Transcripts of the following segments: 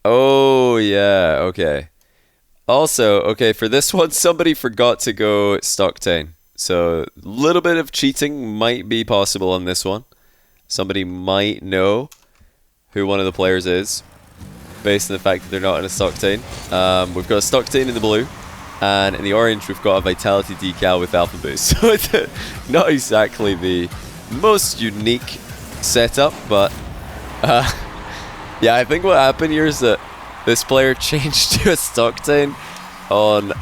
Oh, yeah, okay. Also, okay, for this one, somebody forgot to go Stockton. So, a little bit of cheating might be possible on this one. Somebody might know who one of the players is, based on the fact that they're not in a Stockton. We've got a Stockton in the blue, and in the orange, we've got a Vitality decal with Alpha Boost. So, it's not exactly the most unique setup, but yeah, I think what happened here is that this player changed to a Stockton on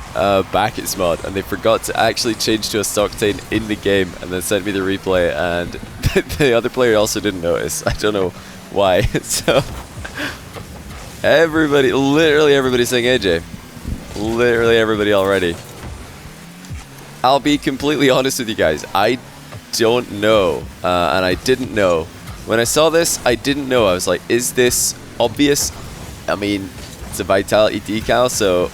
Backett's mod, and they forgot to actually change to a Stockton in the game, and then sent me the replay, and the other player also didn't notice. I don't know why. So everybody, literally everybody saying AJ. Literally everybody already. I'll be completely honest with you guys. I don't know, and I didn't know. When I saw this, I didn't know. I was like, is this obvious? I mean, it's a Vitality decal, so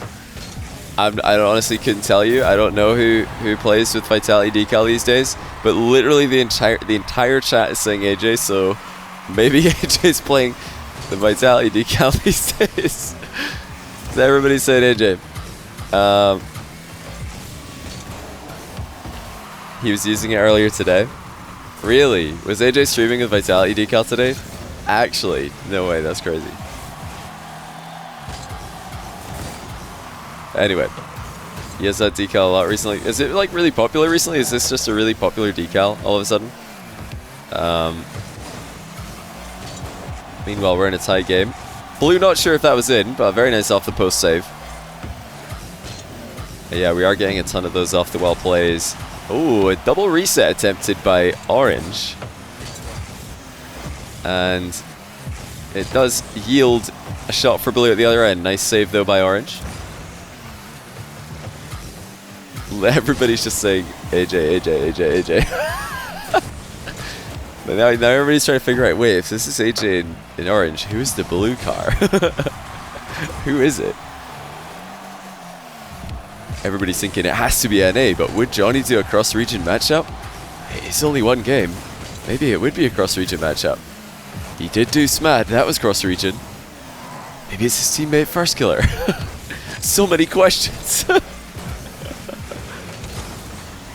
I honestly couldn't tell you. I don't know who plays with Vitality decal these days, but literally the entire chat is saying AJ, so maybe AJ's playing the Vitality decal these days. So everybody said AJ. He was using it earlier today. Really? Was AJ streaming with Vitality decal today? Actually, no way, that's crazy. Anyway, he has that decal a lot recently. Is it like really popular recently? Is this just a really popular decal all of a sudden? Meanwhile, we're in a tie game. Blue, not sure if that was in, but very nice off the post save. And yeah, we are getting a ton of those off the wall plays. Oh, a double reset attempted by Orange. And it does yield a shot for Blue at the other end. Nice save though by Orange. Everybody's just saying AJ, AJ, AJ, AJ. But now everybody's trying to figure out, wait, if this is AJ in orange, who is the blue car? Who is it? Everybody's thinking it has to be NA, but would Johnny do a cross-region matchup? It's only one game. Maybe it would be a cross-region matchup. He did do SMAD, that was cross-region. Maybe it's his teammate First Killer. So many questions.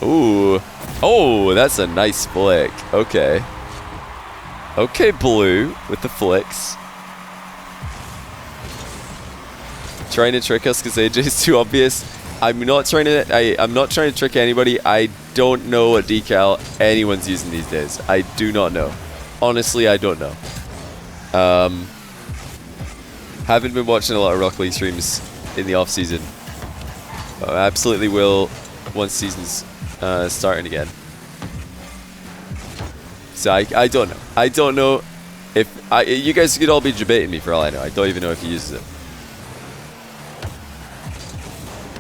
Ooh. Oh, that's a nice flick. Okay. Okay, Blue with the flicks. Trying to trick us because AJ is too obvious. I'm not trying to trick anybody. I don't know what decal anyone's using these days. I do not know. Honestly, I don't know. Haven't been watching a lot of Rocket League streams in the off season. Absolutely will once season's starting again. So I don't know. I don't know if you guys could all be debating me for all I know. I don't even know if he uses it.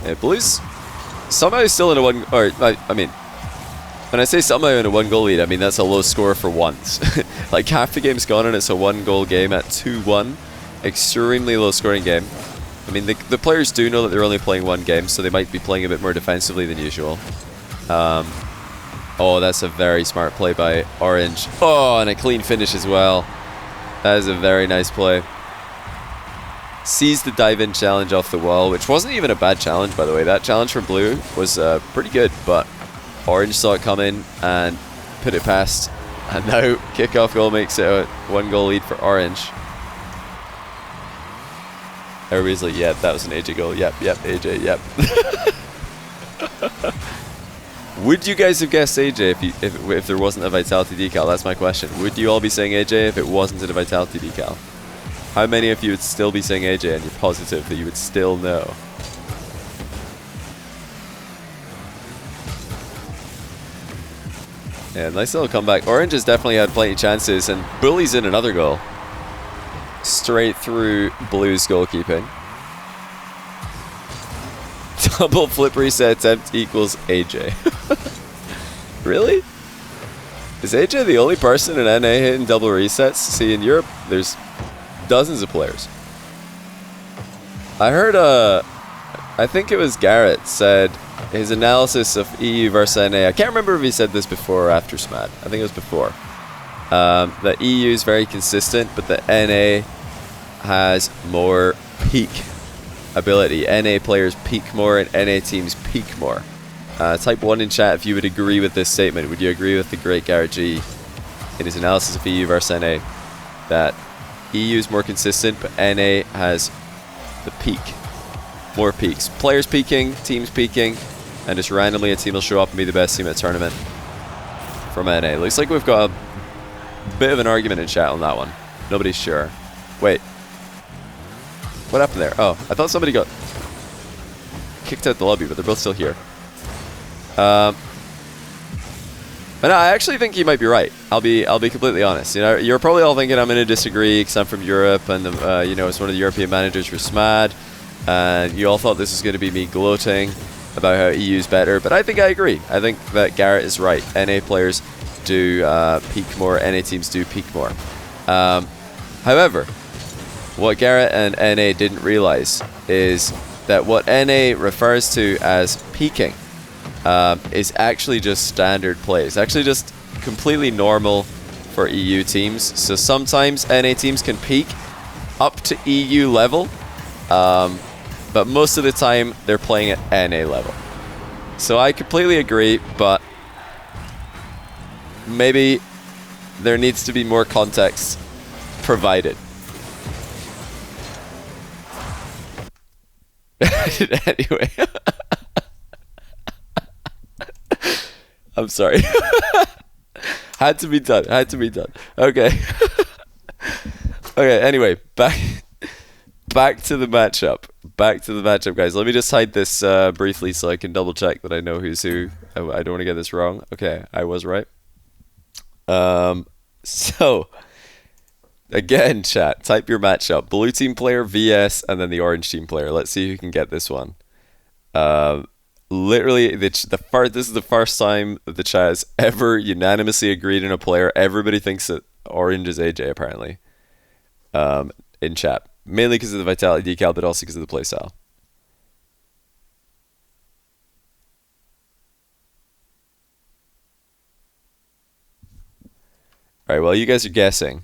Yeah, Blue's somehow still in a one, or I mean, when I say somehow in a 1-goal lead, I mean that's a low score for once. Like half the game's gone and it's a 1-goal game at 2-1. Extremely low scoring game. I mean, the players do know that they're only playing one game, so they might be playing a bit more defensively than usual. Oh, that's a very smart play by Orange. Oh, and a clean finish as well. That is a very nice play. Sees the dive-in challenge off the wall, which wasn't even a bad challenge, by the way. That challenge from Blue was pretty good, but Orange saw it come in and put it past. And now kickoff goal makes it a 1-goal lead for Orange. Everybody's like, yep, that was an AJ goal. Yep, AJ, yep. Would you guys have guessed AJ if there wasn't a Vitality decal? That's my question. Would you all be saying AJ if it wasn't a Vitality decal? How many of you would still be saying AJ and you're positive that you would still know? Yeah, nice little comeback. Orange has definitely had plenty of chances, and Bully's in another goal. Straight through Blue's goalkeeping. Double flip reset attempt equals AJ. Really? Is AJ the only person in NA hitting double resets? See, in Europe, there's dozens of players. I heard, I think it was Garrett said his analysis of EU versus NA. I can't remember if he said this before or after SMAD. I think it was before. The EU is very consistent, but the NA has more peak ability. NA players peak more and NA teams peak more. Type 1 in chat if you would agree with this statement. Would you agree with the great Garrett G in his analysis of EU versus NA that EU is more consistent, but NA has the peak. More peaks. Players peaking, teams peaking, and just randomly a team will show up and be the best team at the tournament from NA. Looks like we've got a bit of an argument in chat on that one. Nobody's sure. Wait. What happened there? Oh, I thought somebody got kicked out the lobby, but they're both still here. But no, I actually think you might be right. I'll be completely honest. You know, you're probably all thinking I'm going to disagree because I'm from Europe and you know, it's one of the European managers for SMAD, and you all thought this was going to be me gloating about how EU's better. But I think I agree. I think that Garrett is right. NA players do peak more. NA teams do peak more. However, what Garrett and NA didn't realize is that what NA refers to as peaking is actually just standard play. It's actually just completely normal for EU teams. So sometimes NA teams can peak up to EU level, but most of the time they're playing at NA level. So I completely agree, but maybe there needs to be more context provided. Anyway. I'm sorry. Had to be done. Had to be done. Okay. Okay, anyway, back to the matchup. Back to the matchup, guys. Let me just hide this briefly so I can double check that I know who's who. I don't want to get this wrong. Okay, I was right. So, again, chat, type your matchup. Blue team player, VS, and then the orange team player. Let's see who can get this one. Literally, this is the first time that the chat has ever unanimously agreed on a player. Everybody thinks that orange is AJ, apparently, in chat. Mainly because of the Vitality decal, but also because of the playstyle. Alright, well, you guys are guessing.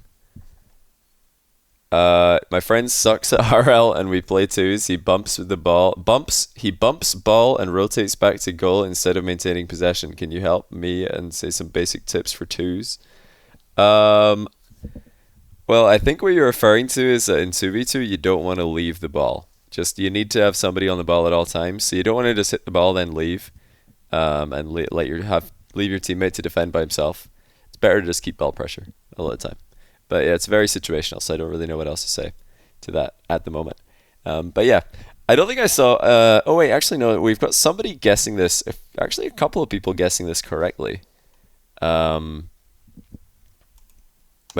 My friend sucks at RL and we play twos. He bumps ball and rotates back to goal instead of maintaining possession. Can you help me and say some basic tips for twos? Well, I think what you're referring to is that in 2v2 you don't want to leave the ball. Just you need to have somebody on the ball at all times. So you don't want to just hit the ball then leave, and leave your teammate to defend by himself. It's better to just keep ball pressure a lot of the time. But yeah, it's very situational, so I don't really know what else to say to that at the moment. But yeah, I don't think I saw... oh wait, actually no, we've got somebody guessing this. Actually, a couple of people guessing this correctly. But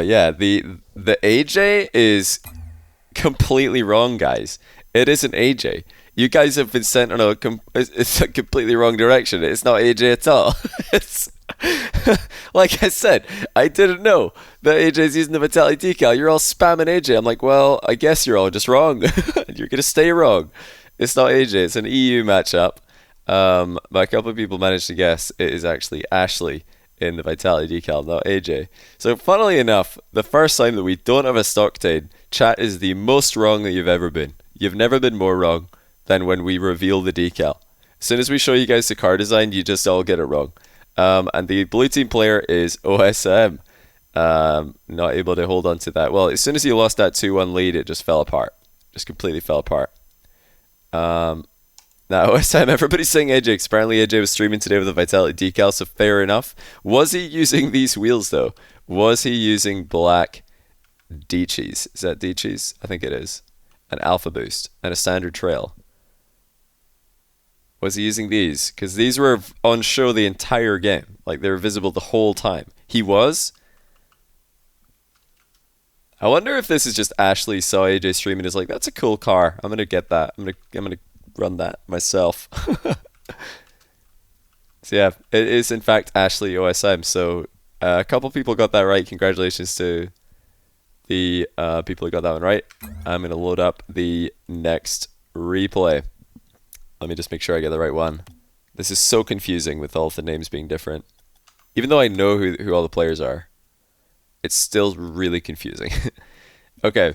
yeah, the AJ is completely wrong, guys. It isn't AJ. You guys have been sent on it's a completely wrong direction. It's not AJ at all. It's... like I said, I didn't know that AJ's using the Vitality decal. You're all spamming AJ. I'm like, well, I guess you're all just wrong. You're going to stay wrong. It's not AJ. It's an EU matchup. But a couple of people managed to guess it is actually Ashley in the Vitality decal, not AJ. So funnily enough, the first time that we don't have a Stockade, chat is the most wrong that you've ever been. You've never been more wrong than when we reveal the decal. As soon as we show you guys the car design, you just all get it wrong. And the blue team player is OSM. Not able to hold on to that. Well, as soon as he lost that 2-1 lead, it just fell apart. Just completely fell apart. Now, OSM, everybody's saying AJ. Apparently AJ was streaming today with a Vitality decal, so fair enough. Was he using these wheels, though? Was he using black D-Cheese? Is that D-Cheese? I think it is. An Alpha Boost and a standard trail. Was he using these? Because these were on show the entire game. Like, they were visible the whole time. He was? I wonder if this is just Ashley saw AJ stream and is like, that's a cool car. I'm going to get that. I'm gonna run that myself. So yeah, it is in fact Ashley OSM. So a couple people got that right. Congratulations to the people who got that one right. I'm going to load up the next replay. Let me just make sure I get the right one. This is so confusing with all of the names being different. Even though I know who all the players are, it's still really confusing. Okay,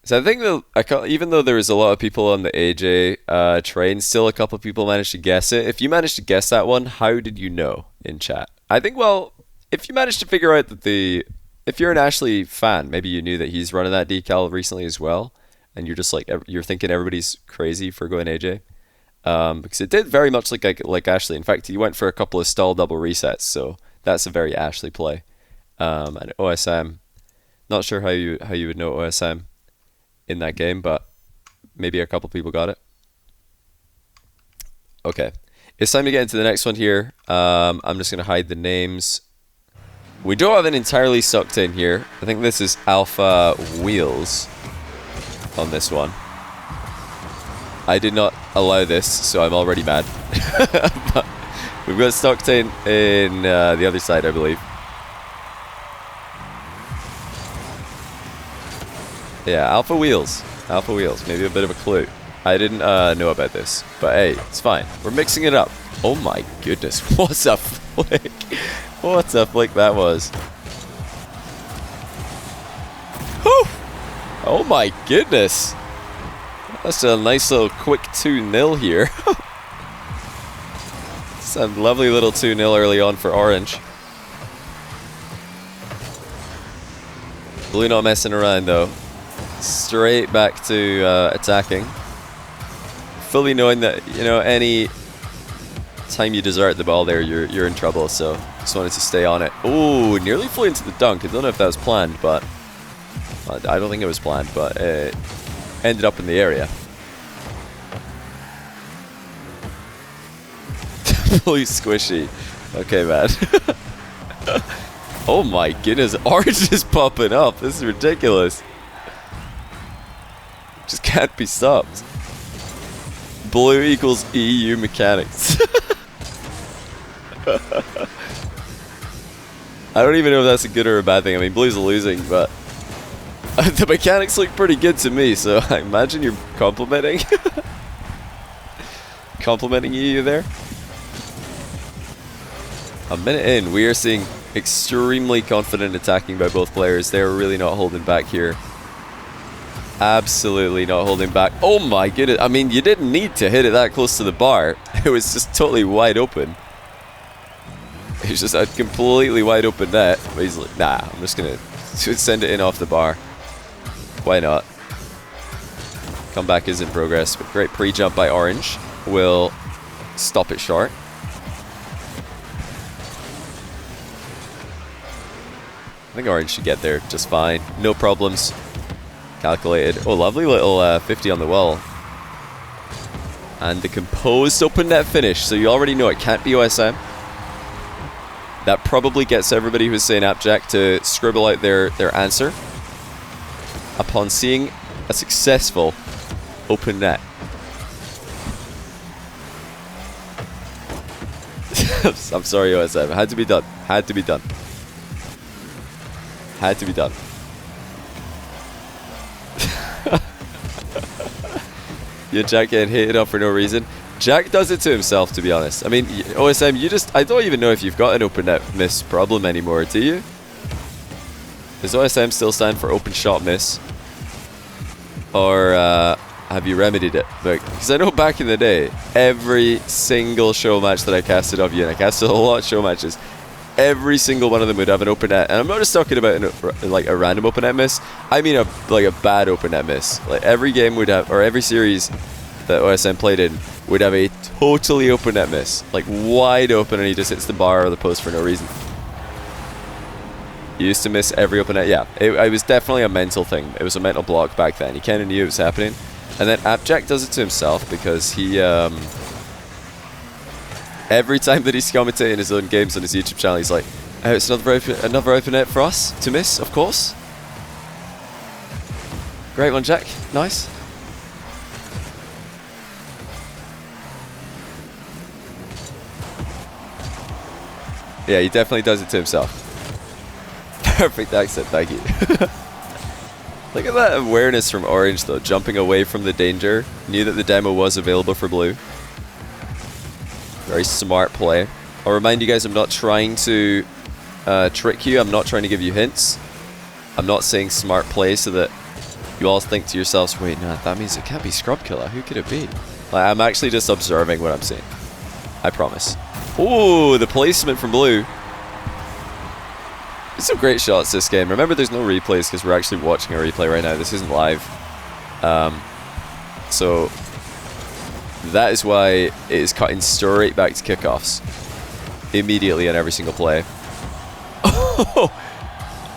So I think that even though there was a lot of people on the AJ train, still a couple of people managed to guess it. If you managed to guess that one, how did you know in chat? I think, well, if you managed to figure out that if you're an Ashley fan, maybe you knew that he's running that decal recently as well, and you're just like, you're thinking everybody's crazy for going AJ. Because it did very much like Ashley. In fact, he went for a couple of stall double resets, so that's a very Ashley play. And OSM, not sure how you would know OSM in that game, but maybe a couple people got it. Okay, it's time to get into the next one here. I'm just gonna hide the names. We don't have an entirely sucked in here. I think this is Alpha Wheels on this one. I did not allow this, so I'm already mad. But we've got Stockton in the other side, I believe. Yeah, Alpha Wheels. Alpha Wheels. Maybe a bit of a clue. I didn't know about this, but hey, it's fine. We're mixing it up. Oh my goodness, what a flick. What a flick that was. Whew. Oh my goodness. That's a nice little quick 2-0 here. It's a lovely little 2-0 early on for Orange. Blue not messing around though. Straight back to attacking. Fully knowing that, you know, any time you desert the ball there, you're in trouble, so just wanted to stay on it. Oh, nearly flew into the dunk. I don't know if that was planned, but I don't think it was planned, but it ended up in the area. Blue squishy. Okay, man. Oh my goodness, Orange is popping up. This is ridiculous. Just can't be stopped. Blue equals EU mechanics. I don't even know if that's a good or a bad thing. I mean, Blue's losing, but the mechanics look pretty good to me, so I imagine you're complimenting. Complimenting EU there. A minute in, we are seeing extremely confident attacking by both players. They're really not holding back here. Absolutely not holding back. Oh my goodness. I mean, you didn't need to hit it that close to the bar. It was just totally wide open. It's just a completely wide open net. But he's like, nah, I'm just going to send it in off the bar. Why not? Comeback is in progress, but great pre-jump by Orange will stop it short. I think Orange should get there just fine. No problems. Calculated. Oh, lovely little 50 on the wall. And the composed open net finish. So you already know it can't be OSM. That probably gets everybody who's saying Appjack to scribble out their answer upon seeing a successful open net. I'm sorry, OSM. Had to be done. Had to be done. Had to be done. Yeah, Jack getting hated up for no reason. Jack does it to himself, to be honest. I mean, OSM, I don't even know if you've got an open net miss problem anymore, do you? Does OSM still stand for open shot miss? Or have you remedied it? Because I know back in the day, every single show match that I casted of you, and I casted a lot of show matches, every single one of them would have an open net, and I'm not just talking about like a random open net miss. I mean a bad open net miss. Like every game would have, or every series that OSM played in would have a totally open net miss, like wide open, and he just hits the bar or the post for no reason. He used to miss every open net. Yeah, it was definitely a mental thing. It was a mental block back then. He kind of knew it was happening, and then Appjack does it to himself because he every time that he's commentating his own games on his YouTube channel, he's like, oh, it's another open net for us to miss, of course. Great one, Jack. Nice. Yeah, he definitely does it to himself. Perfect accent, thank you. Look at that awareness from Orange, though. Jumping away from the danger. Knew that the demo was available for Blue. Very smart play. I'll remind you guys, I'm not trying to trick you. I'm not trying to give you hints. I'm not saying smart play so that you all think to yourselves, wait, no, that means it can't be Scrub Killer. Who could it be? Like, I'm actually just observing what I'm seeing. I promise. Oh, the placement from Blue. There's some great shots this game. Remember, there's no replays because we're actually watching a replay right now. This isn't live. So that is why it is cutting straight back to kickoffs. Immediately on every single play.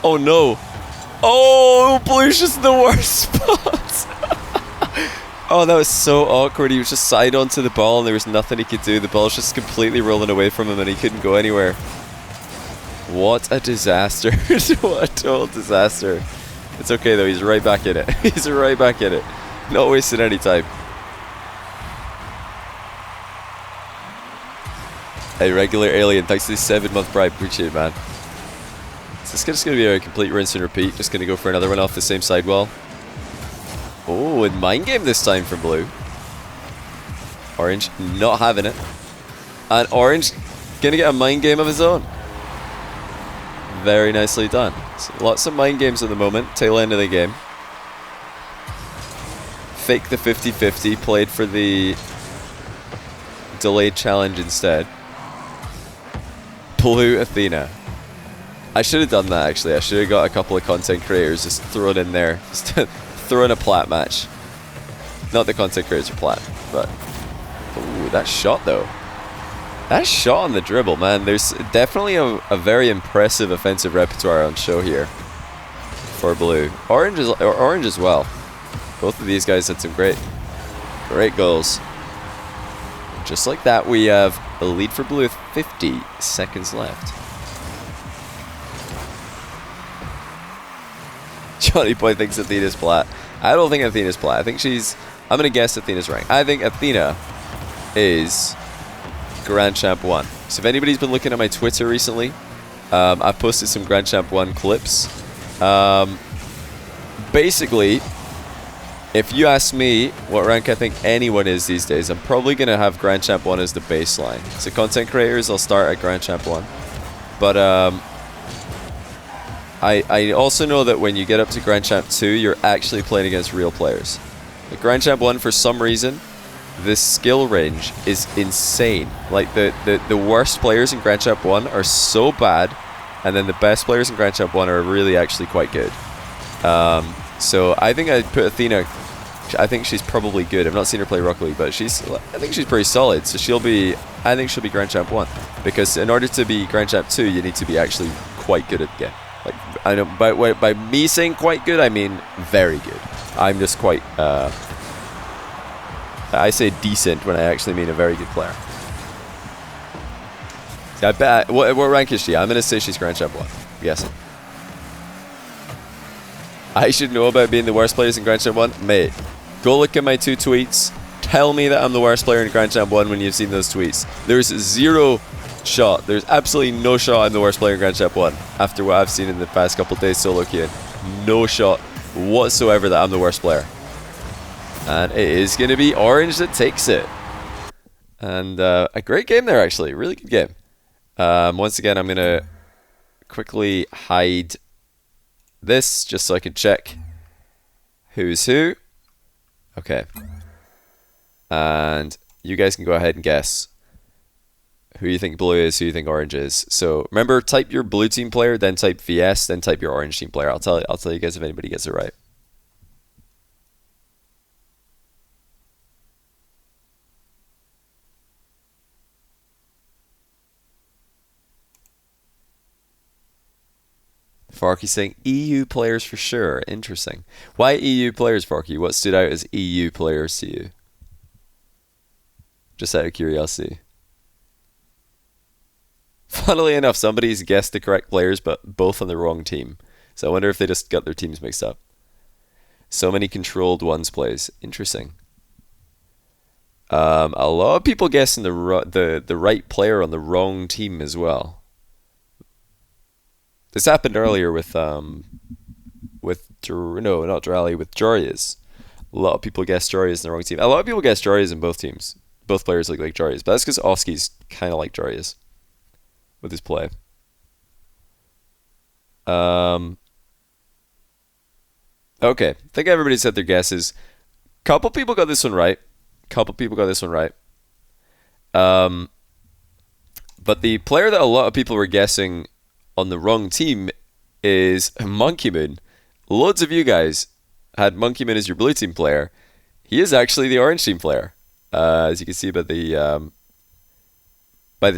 Oh no. Oh, Blue's just the worst spot. Oh, that was so awkward. He was just side onto the ball and there was nothing he could do. The ball's just completely rolling away from him and he couldn't go anywhere. What a disaster. What a total disaster. It's okay though, he's right back in it. He's right back in it. Not wasting any time. Hey, regular alien, thanks for the 7-month bribe. Appreciate it, man. So it's just going to be a complete rinse and repeat. Just going to go for another one off the same sidewall. Oh, and mind game this time from Blue. Orange not having it. And Orange going to get a mind game of his own. Very nicely done. So lots of mind games at the moment. Tail end of the game. Fake the 50-50. Played for the delayed challenge instead. Blue Athena. I should have done that actually. I should have got a couple of content creators just thrown in there. Just throw in a plat match. Not the content creators are plat, but ooh, that shot though. That shot on the dribble, man. There's definitely a very impressive offensive repertoire on show here for Blue. Orange as well. Both of these guys had some great goals. Just like that, we have a lead for Blue with 50 seconds left. Johnny Boy thinks Athena's plat. I don't think Athena's plat. I think I'm going to guess Athena's rank. I think Athena is Grand Champ 1. So if anybody's been looking at my Twitter recently, I've posted some Grand Champ 1 clips. Basically, if you ask me what rank I think anyone is these days, I'm probably going to have Grand Champ 1 as the baseline. So content creators, I'll start at Grand Champ 1. But I also know that when you get up to Grand Champ 2, you're actually playing against real players. At Grand Champ 1, for some reason, the skill range is insane. Like, the worst players in Grand Champ 1 are so bad, and then the best players in Grand Champ 1 are really actually quite good. So I think I'd put Athena. I think she's probably good. I've not seen her play Rocket League, but I think she's pretty solid. So I think she'll be Grand Champ 1. Because in order to be Grand Champ 2, you need to be actually quite good at the game. Like, I know by me saying quite good, I mean very good. I'm just quite I say decent when I actually mean a very good player. I bet. What rank is she? I'm gonna say she's Grand Champ 1. I'm guessing. I should know about being the worst players in Grand Champ 1, mate. Go look at my 2 tweets. Tell me that I'm the worst player in Grand Champ 1 when you've seen those tweets. There's zero shot. There's absolutely no shot I'm the worst player in Grand Champ 1 after what I've seen in the past couple of days solo queuing. No shot whatsoever that I'm the worst player. And it is going to be Orange that takes it. And a great game there, actually. Really good game. Once again, I'm going to quickly hide this just so I can check who's who. Okay. And you guys can go ahead and guess who you think Blue is, who you think Orange is. So remember, type your Blue team player, then type VS, then type your Orange team player. I'll tell you guys if anybody gets it right. Farky saying EU players for sure. Interesting. Why EU players, Farky? What stood out as EU players to you? Just out of curiosity. Funnily enough, somebody's guessed the correct players, but both on the wrong team. So I wonder if they just got their teams mixed up. So many controlled ones plays. Interesting. A lot of people guessing the right player on the wrong team as well. This happened earlier with not Durali, with Jorias. A lot of people guessed Jorias in the wrong team. A lot of people guessed Jorias in both teams. Both players look like Jorias, but that's because Oski's kind of like Jorias with his play. Okay, I think everybody said their guesses. Couple people got this one right. Couple people got this one right. But the player that a lot of people were guessing on the wrong team is Monkey Moon. Loads of you guys had Monkey Moon as your blue team player. He is actually the orange team player. As you can see by the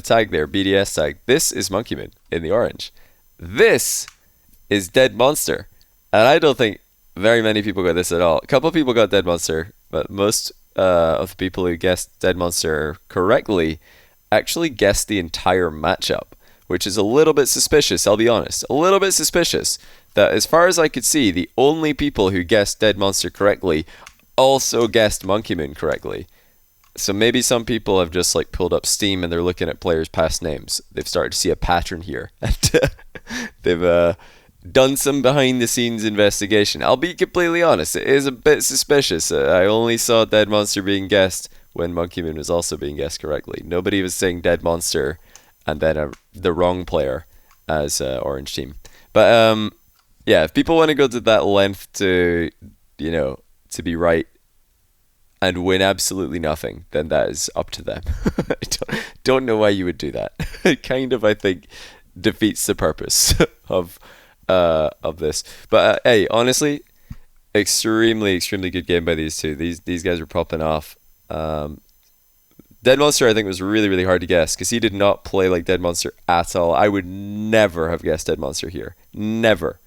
tag there, BDS tag. This is Monkey Moon in the orange. This is Dead Monster. And I don't think very many people got this at all. A couple of people got Dead Monster, but most of the people who guessed Dead Monster correctly actually guessed the entire matchup, which is a little bit suspicious, I'll be honest. A little bit suspicious that, as far as I could see, the only people who guessed Dead Monster correctly also guessed Monkey Moon correctly. So maybe some people have just like pulled up Steam and they're looking at players' past names. They've started to see a pattern here. And they've done some behind the scenes investigation. I'll be completely honest, it is a bit suspicious. I only saw Dead Monster being guessed when Monkey Moon was also being guessed correctly. Nobody was saying Dead Monster and then the wrong player as orange team. But yeah, if people want to go to that length to, to be right and win absolutely nothing, then that is up to them. I don't know why you would do that. It kind of, I think, defeats the purpose of this. But hey, honestly, extremely good game by these two. These guys were popping off. Dead Monster, I think, was really hard to guess because he did not play like Dead Monster at all. I would never have guessed Dead Monster here. Never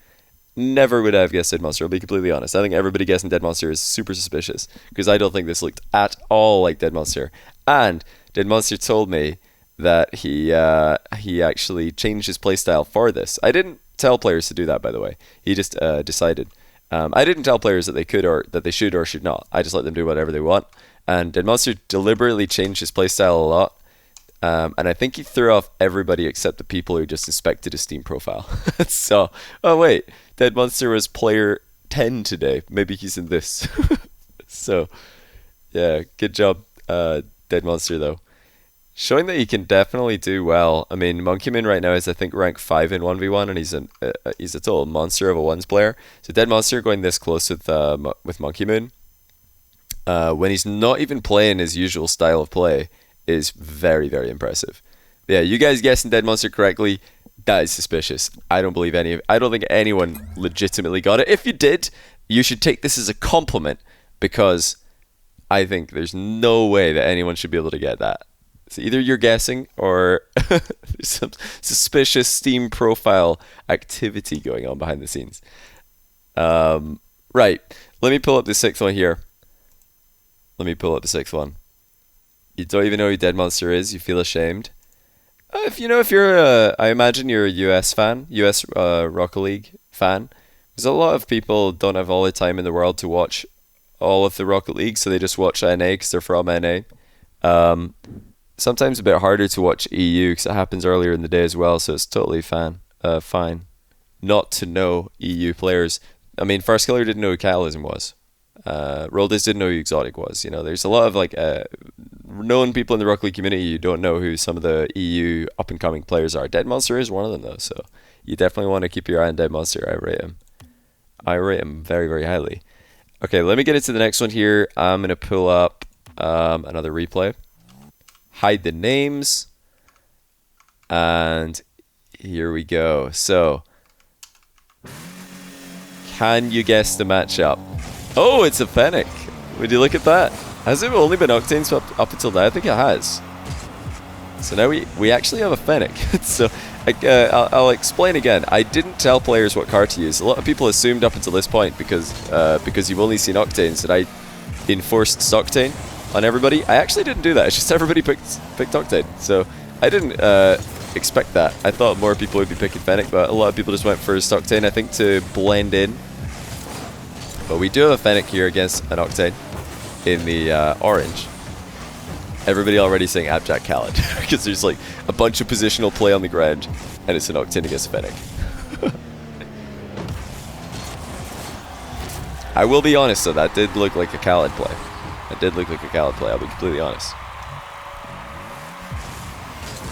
would I have guessed Dead Monster. I'll be completely honest. I think everybody guessing Dead Monster is super suspicious because I don't think this looked at all like Dead Monster. And Dead Monster told me that he actually changed his playstyle for this. I didn't tell players to do that, by the way. He just decided. I didn't tell players that they could or that they should or should not. I just let them do whatever they want. And Dead Monster deliberately changed his playstyle a lot. And I think he threw off everybody except the people who just inspected his Steam profile. So, oh wait, Dead Monster was player 10 today. Maybe he's in this. So, yeah, good job, Dead Monster, though. Showing that he can definitely do well. I mean, Monkey Moon right now is, I think, rank 5 in 1v1, and he's a total monster of a ones player. So Dead Monster going this close with Monkey Moon, when he's not even playing his usual style of play, is very impressive. But yeah, you guys guessing Dead Monster correctly, that is suspicious. I don't think anyone legitimately got it. If you did, you should take this as a compliment, because I think there's no way that anyone should be able to get that. So either you're guessing or there's some suspicious Steam profile activity going on behind the scenes. Right, let me pull up the sixth one here. You don't even know who Dead Monster is. You feel ashamed. If you're I imagine you're a US fan, US Rocket League fan. Because a lot of people don't have all the time in the world to watch all of the Rocket League, so they just watch NA because they're from NA. Sometimes a bit harder to watch EU because it happens earlier in the day as well, so it's totally fine not to know EU players. I mean, First Killer didn't know who Catalysm was. Roldis didn't know who Exotic was. There's a lot of known people in the Rocket League community who don't know who some of the EU up and coming players are. Dead Monster is one of them though, so you definitely want to keep your eye on Dead Monster. I rate him very highly. Okay, let me get into the next one here. I'm gonna pull up another replay. Hide the names, and here we go. So, can you guess the matchup? Oh, it's a Fennec. Would you look at that? Has it only been Octanes up until now? I think it has. So now we actually have a Fennec. So I'll explain again. I didn't tell players what card to use. A lot of people assumed up until this point because you've only seen Octanes that I enforced Octane on everybody. I actually didn't do that. It's just everybody picked Octane. So I didn't expect that. I thought more people would be picking Fennec, but a lot of people just went for Octane, I think, to blend in. But we do have a Fennec here against an Octane in the orange. Everybody already saying Abjack Khaled because there's like a bunch of positional play on the ground and it's an Octane against Fennec. I will be honest though, that did look like a Khaled play. I'll be completely honest.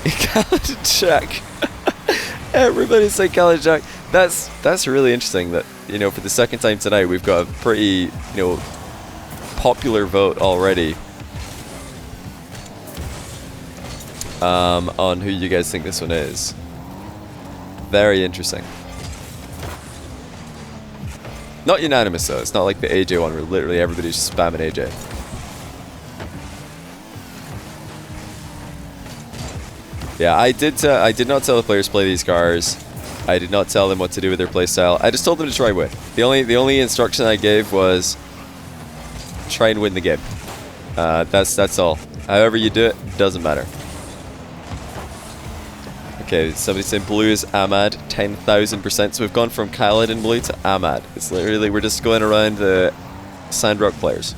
Khaled Jack. Everybody say Khaled Jack. That's really interesting that you know, for the second time tonight, we've got a pretty, you know, popular vote already on who you guys think this one is. Very interesting. Not unanimous though. It's not like the AJ one where literally everybody's just spamming AJ. Yeah, I did not tell the players to play these cars. I did not tell them what to do with their playstyle. I just told them to try win. The only instruction I gave was try and win the game. That's all. However you do it, doesn't matter. Okay, somebody saying blue is Ahmad, 10,000%. So we've gone from Khaled in blue to Ahmad. It's literally, we're just going around the Sandrock players.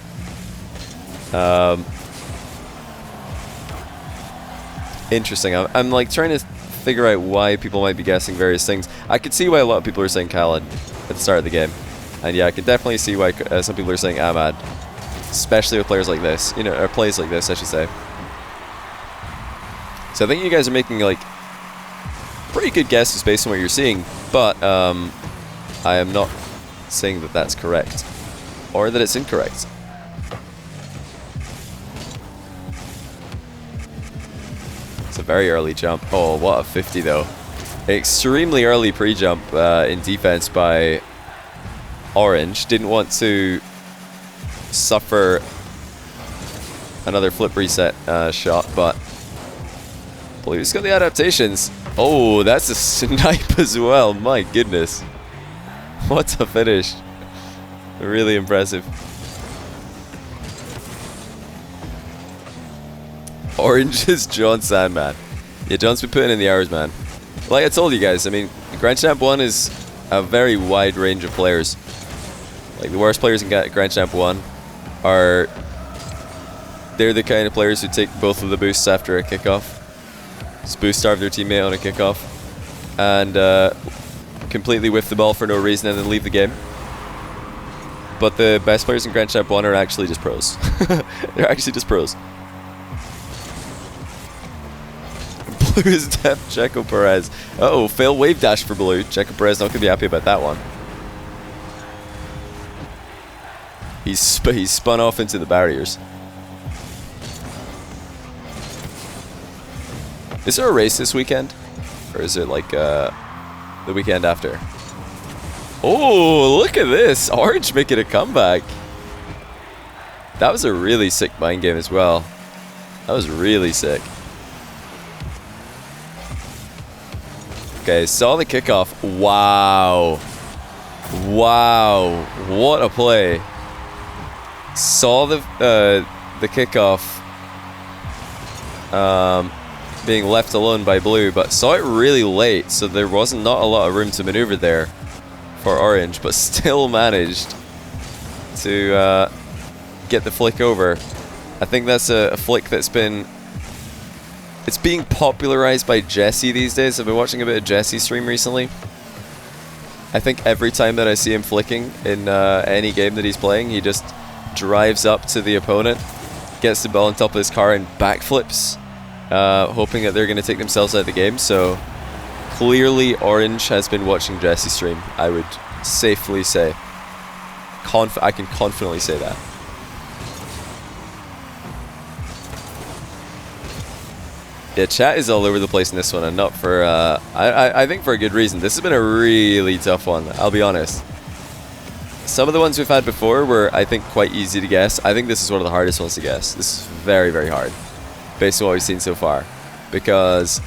Interesting. I'm like trying to figure out why people might be guessing various things. I could see why a lot of people are saying Khaled at the start of the game. And yeah, I can definitely see why some people are saying Ahmad. Especially with players like this. You know, or plays like this, I should say. So I think you guys are making like pretty good guesses based on what you're seeing, but I am not saying that that's correct or that it's incorrect. It's a very early jump. Oh, what a 50 though. Extremely early pre-jump in defense by Orange. Didn't want to suffer another flip reset shot, but Blue's got the adaptations. Oh, that's a snipe as well. My goodness. What a finish. Really impressive. Orange is John Sandman. Yeah, John's been putting in the hours, man. Like I told you guys, I mean, Grand Champ 1 is a very wide range of players. Like, the worst players in Grand Champ 1 are... They're the kind of players who take both of the boosts after a kickoff. Just boost starve their teammate on a kickoff and completely whiff the ball for no reason and then leave the game. But the best players in Grand Champ 1 are actually just pros. They're actually just pros. Blue is deaf Checo Perez. Uh-oh, fail wave dash for Blue. Checo Perez not going to be happy about that one. He's spun off into the barriers. Is there a race this weekend? Or is it like the weekend after? Oh, look at this. Orange making a comeback. That was a really sick mind game as well. That was really sick. Okay, saw the kickoff. Wow. Wow. What a play. Saw the kickoff. Being left alone by Blue, but saw it really late, so there wasn't not a lot of room to maneuver there for Orange, but still managed to get the flick over. I think that's a flick that's been... It's being popularized by Jesse these days. I've been watching a bit of Jesse stream recently. I think every time that I see him flicking in any game that he's playing, he just drives up to the opponent, gets the ball on top of his car and backflips. Hoping that they're going to take themselves out of the game. So clearly Orange has been watching Jesse stream, I would safely say. I can confidently say that. Yeah, chat is all over the place in this one, and not for I think for a good reason. This has been a really tough one, I'll be honest. Some of the ones we've had before were, I think, quite easy to guess. I think this is one of the hardest ones to guess. This is very, very hard, based on what we've seen so far, because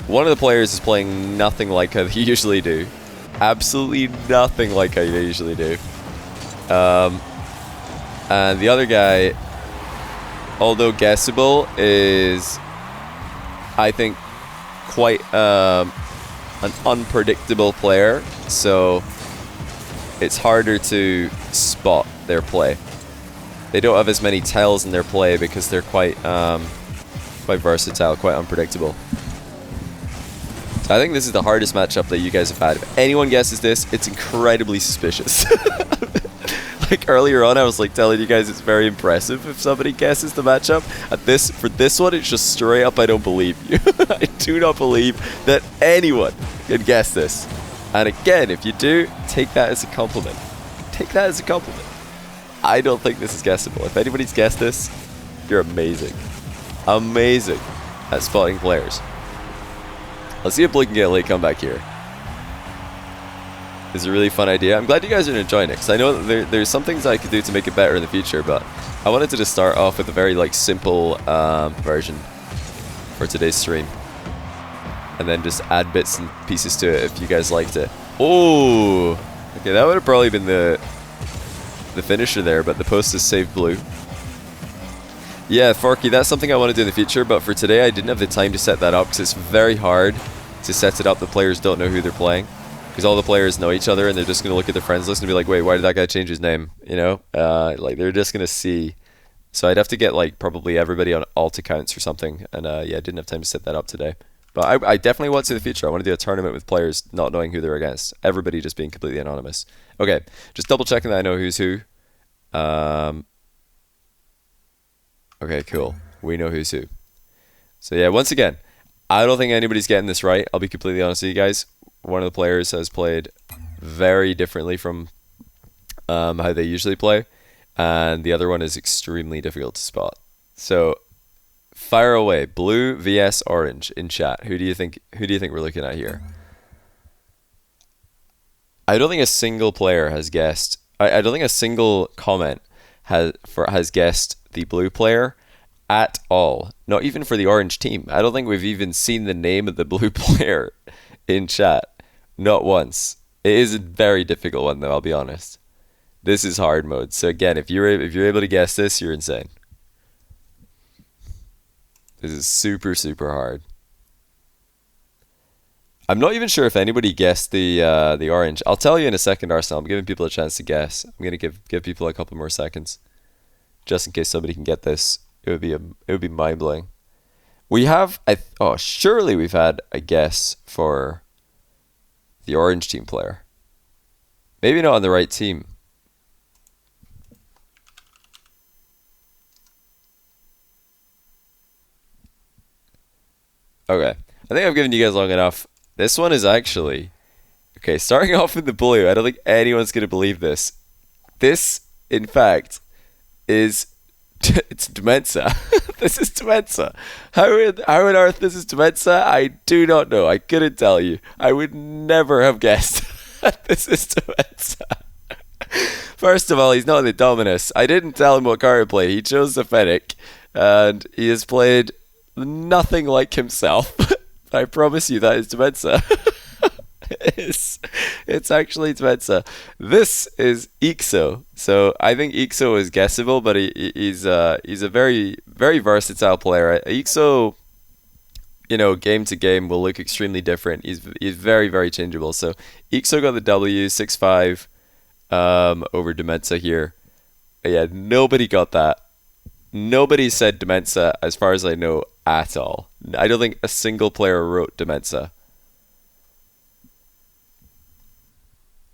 one of the players is playing nothing like how they usually do. Absolutely nothing like how they usually do. And the other guy, although guessable, is, I think, quite an unpredictable player, so it's harder to spot their play. They don't have as many tells in their play because they're quite versatile, quite unpredictable. So I think this is the hardest matchup that you guys have had. If anyone guesses this, it's incredibly suspicious. Like earlier on, I was like telling you guys it's very impressive if somebody guesses the matchup. For this one, it's just straight up, I don't believe you. I do not believe that anyone can guess this. And again, if you do, take that as a compliment. Take that as a compliment. I don't think this is guessable. If anybody's guessed this, you're amazing. Amazing at spotting players. Let's see if Blue can get a late comeback here. It's a really fun idea. I'm glad you guys are enjoying it, because I know that there's some things I could do to make it better in the future, but I wanted to just start off with a very simple version for today's stream. And then just add bits and pieces to it if you guys liked it. Oh! Okay, that would have probably been the finisher there, but the post is saved Blue. Yeah, Forky, that's something I want to do in the future, but for today I didn't have the time to set that up because it's very hard to set it up. The players don't know who they're playing because all the players know each other and they're just going to look at their friends list and be like, wait, why did that guy change his name? You know? They're just going to see. So I'd have to get probably everybody on alt accounts or something, and yeah, I didn't have time to set that up today. But I definitely want to in the future. I want to do a tournament with players not knowing who they're against. Everybody just being completely anonymous. Okay, just double checking that I know who's who. Okay, cool. We know who's who. So yeah, once again, I don't think anybody's getting this right. I'll be completely honest with you guys. One of the players has played very differently from how they usually play. And the other one is extremely difficult to spot. So fire away, Blue vs Orange in chat. Who do you think we're looking at here? I don't think a single player has guessed. I don't think a single comment has guessed the Blue player at all. Not even for the Orange team. I don't think we've even seen the name of the Blue player in chat. Not once. It is a very difficult one though, I'll be honest. This is hard mode. So again, if you're able to guess this, you're insane. This is super, super hard. I'm not even sure if anybody guessed the Orange. I'll tell you in a second, Arsenal. I'm giving people a chance to guess. I'm gonna give people a couple more seconds, just in case somebody can get this. It would be mind blowing. We have surely we've had a guess for the Orange team player. Maybe not on the right team. Okay, I think I've given you guys long enough. This one is actually... Okay, starting off with the Blue, I don't think anyone's going to believe this. This, in fact, is... it's Demensa. This is Demensa. How on earth this is Demensa? I do not know. I couldn't tell you. I would never have guessed that this is Demensa. First of all, he's not the Dominus. I didn't tell him what card to play. He chose the Fennec, and he has played... nothing like himself. I promise you that is Demensa. It's actually Demensa. This is Ixo. So I think Ixo is guessable, but he's a very, very versatile player. Ixo, game to game will look extremely different. He's very, very changeable. So Ixo got the W 6-5 over Demensa here. But yeah, nobody got that. Nobody said Demensa, as far as I know, at all. I don't think a single player wrote Demensa.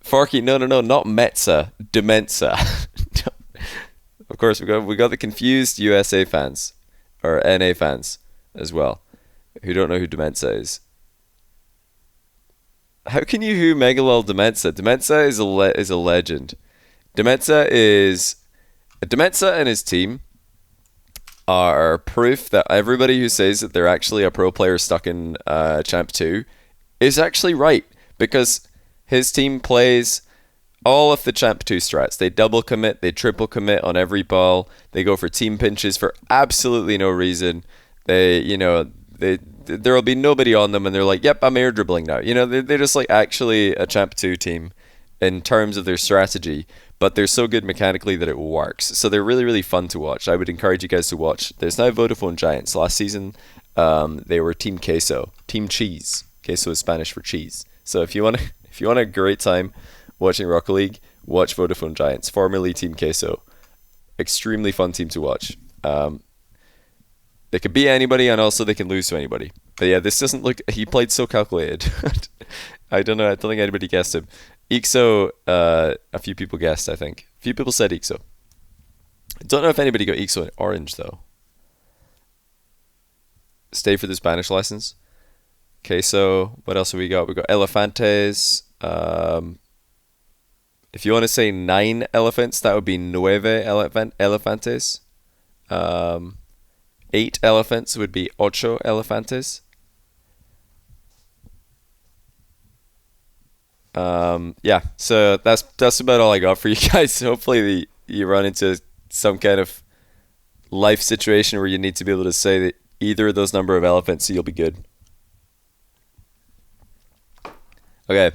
Forky, no, not Metza, Demensa. Of course, we got the confused USA fans, or NA fans, as well, who don't know who Demensa is. How can you who Megalol Demensa? Demensa is a legend. Demensa and his team are proof that everybody who says that they're actually a pro player stuck in Champ 2 is actually right, because his team plays all of the Champ 2 strats. They double commit, they triple commit on every ball, they go for team pinches for absolutely no reason. There'll be nobody on them and they're like, yep, I'm air dribbling now. They're just like actually a Champ 2 team in terms of their strategy. But they're so good mechanically that it works. So they're really, really fun to watch. I would encourage you guys to watch. There's now Vodafone Giants. Last season, they were Team Queso, Team Cheese. Queso is Spanish for cheese. So if you want a great time watching Rocket League, watch Vodafone Giants, formerly Team Queso. Extremely fun team to watch. They could beat anybody, and also they can lose to anybody. But yeah, this doesn't look... He played so calculated. I don't know. I don't think anybody guessed him. Ixo, a few people guessed, I think. A few people said Ixo. I don't know if anybody got Ixo in Orange, though. Stay for the Spanish lessons. Okay, so what else have we got? We got Elefantes. Um, if you want to say 9 elephants, that would be elefantes. Um, 8 elephants would be ocho elefantes. Yeah, so that's about all I got for you guys. Hopefully you run into some kind of life situation where you need to be able to say that either of those number of elephants, so you'll be good. Okay,